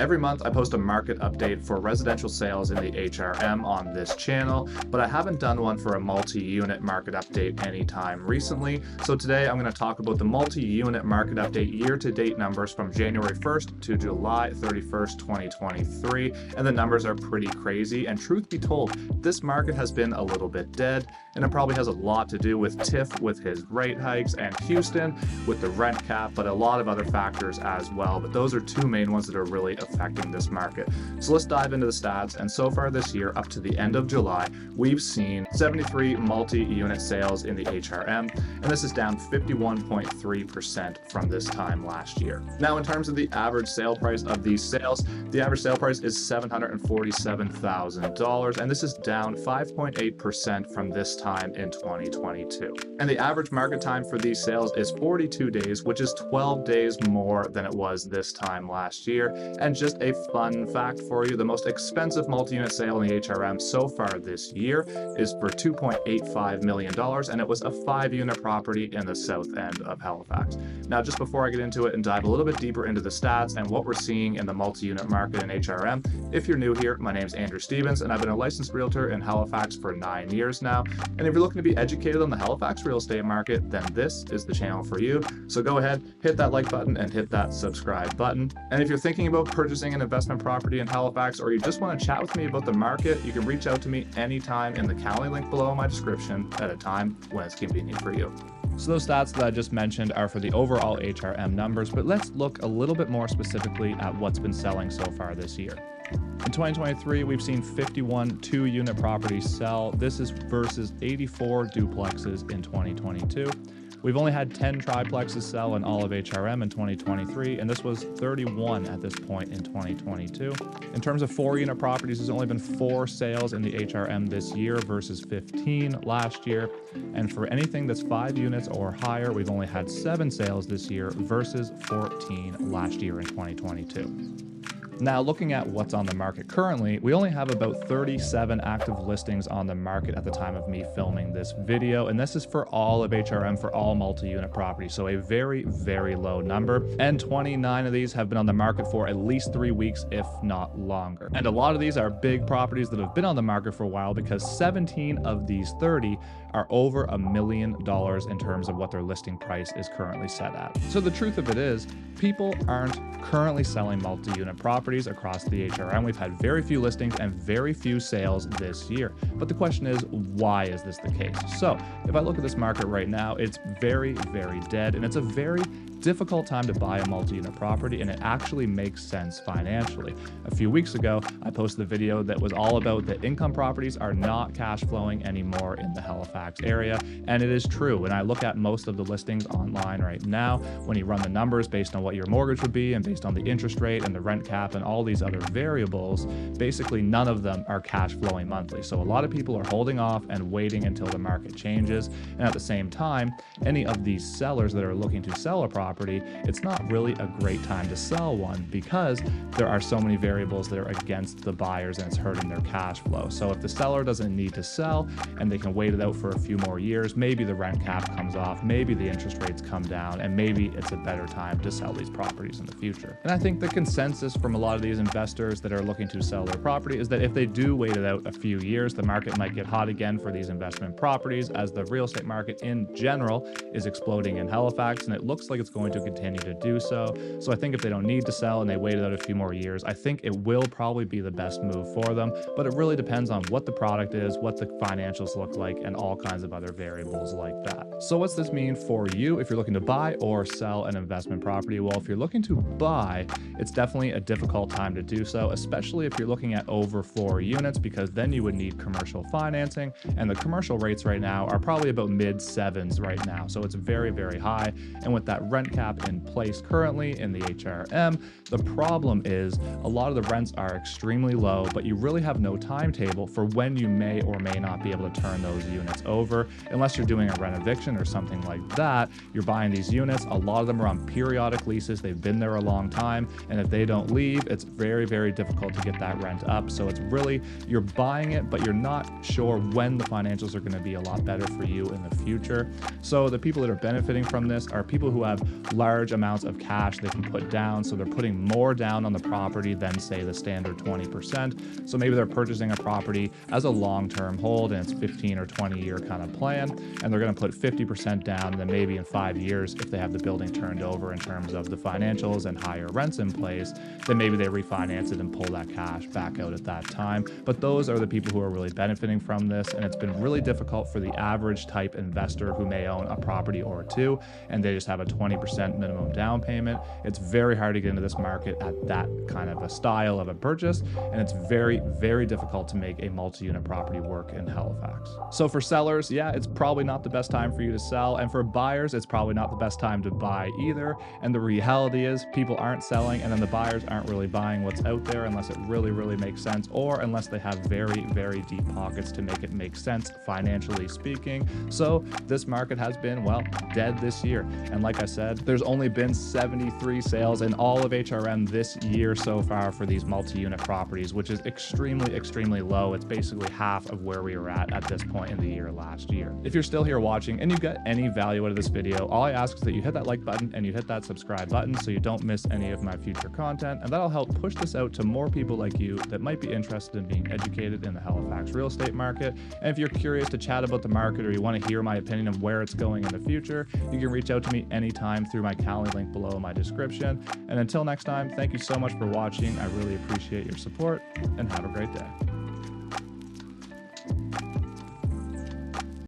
Every month I post a market update for residential sales in the HRM on this channel, but I haven't done one for a multi-unit market update anytime recently. So today I'm going to talk about the multi-unit market update year-to-date numbers from January 1st to July 31st, 2023. And the numbers are pretty crazy. And truth be told, this market has been a little bit dead, and it probably has a lot to do with Tiff with his rate hikes and Houston with the rent cap, but a lot of other factors as well. But those are two main ones that are really affecting this market. So let's dive into the stats. And so far this year, up to the end of July, we've seen 73 multi-unit sales in the HRM, and this is down 51.3% from this time last year. Now, in terms of the average sale price of these sales, the average sale price is $747,000, and this is down 5.8% from this time in 2022. And the average market time for these sales is 42 days, which is 12 days more than it was this time last year. And just a fun fact for you, the most expensive multi-unit sale in the HRM so far this year is for $2.85 million, and it was a 5-unit property in the south end of Halifax. Now, just before I get into it and dive a little bit deeper into the stats and what we're seeing in the multi-unit market in HRM, if you're new here, my name is Andrew Stevens, and I've been a licensed realtor in Halifax for 9 years now. And if you're looking to be educated on the Halifax real estate market, then this is the channel for you. So go ahead, hit that like button and hit that subscribe button. And if you're thinking about purchasing an investment property in Halifax, or you just want to chat with me about the market, you can reach out to me anytime in the Calendly link below in my description at a time when it's convenient for you. So those stats that I just mentioned are for the overall HRM numbers, but let's look a little bit more specifically at what's been selling so far this year. In 2023, we've seen 51 2-unit properties sell. This is versus 84 duplexes in 2022. We've only had 10 triplexes sell in all of HRM in 2023, and this was 31 at this point in 2022. In terms of 4-unit properties, there's only been 4 sales in the HRM this year versus 15 last year. And for anything that's 5 units or higher, we've only had 7 sales this year versus 14 last year in 2022. Now, looking at what's on the market currently, we only have about 37 active listings on the market at the time of me filming this video, and this is for all of HRM, for all multi-unit properties, so a very, very low number. And 29 of these have been on the market for at least 3 weeks, if not longer. And a lot of these are big properties that have been on the market for a while, because 17 of these 30 are over $1 million in terms of what their listing price is currently set at. So the truth of it is, people aren't currently selling multi-unit properties across the HRM. We've had very few listings and very few sales this year. But the question is, why is this the case? So if I look at this market right now, it's very, very dead, and it's a very difficult time to buy a multi-unit property, and it actually makes sense financially. A few weeks ago, I posted a video that was all about that income properties are not cash flowing anymore in the Halifax area, and it is true. When I look at most of the listings online right now, when you run the numbers based on what your mortgage would be and based on the interest rate and the rent cap and all these other variables, basically none of them are cash flowing monthly. So a lot of people are holding off and waiting until the market changes. And at the same time, any of these sellers that are looking to sell a property, it's not really a great time to sell one, because there are so many variables that are against the buyers and it's hurting their cash flow. So if the seller doesn't need to sell and they can wait it out for a few more years, maybe the rent cap comes off, maybe the interest rates come down, and maybe it's a better time to sell these properties in the future. And I think the consensus from a lot of these investors that are looking to sell their property is that if they do wait it out a few years, the market might get hot again for these investment properties, as the real estate market in general is exploding in Halifax, and it looks like it's going to continue to do so. So I think if they don't need to sell and they wait it out a few more years, I think it will probably be the best move for them. But it really depends on what the product is, what the financials look like, and all kinds of other variables like that. So what's this mean for you if you're looking to buy or sell an investment property? Well, if you're looking to buy, it's definitely a difficult time to do so, especially if you're looking at over 4 units, because then you would need commercial financing, and the commercial rates right now are probably about mid-7s right now. So it's very, very high. And with that rent cap in place currently in the HRM, the problem is a lot of the rents are extremely low, but you really have no timetable for when you may or may not be able to turn those units over, unless you're doing a rent eviction or something like that. You're buying these units, a lot of them are on periodic leases, they've been there a long time, and if they don't leave, it's very, very difficult to get that rent up. So it's really, you're buying it, but you're not sure when the financials are going to be a lot better for you in the future. So the people that are benefiting from this are people who have large amounts of cash they can put down. So they're putting more down on the property than, say, the standard 20%. So maybe they're purchasing a property as a long-term hold and it's 15 or 20-year kind of plan, and they're going to put 50% down, and then maybe in 5 years, if they have the building turned over in terms of the financials and higher rents in place, then maybe they refinance it and pull that cash back out at that time. But those are the people who are really benefiting from this, and it's been really difficult for the average type investor who may own a property or two and they just have a 20% minimum down payment. It's very hard to get into this market at that kind of a style of a purchase, and it's very, very difficult to make a multi-unit property work in Halifax. So for sellers, yeah, it's probably not the best time for you to sell, and for buyers, it's probably not the best time to buy either. And the reality is people aren't selling, and then the buyers aren't really buying what's out there unless it really, really makes sense, or unless they have very, very deep pockets to make it make sense financially speaking. So this market has been, well, dead this year. And like I said, there's only been 73 sales in all of HRM this year so far for these multi-unit properties, which is extremely, extremely low. It's basically half of where we were at this point in the year last year. If you're still here watching and you got any value out of this video, all I ask is that you hit that like button and you hit that subscribe button so you don't miss any of my future content, and that'll help push this out to more people like you that might be interested in being educated in the Halifax real estate market. And if you're curious to chat about the market or you want to hear my opinion of where it's going in the future, you can reach out to me anytime through my Calendly link below in my description. And until next time, thank you so much for watching. I really appreciate your support, and have a great day.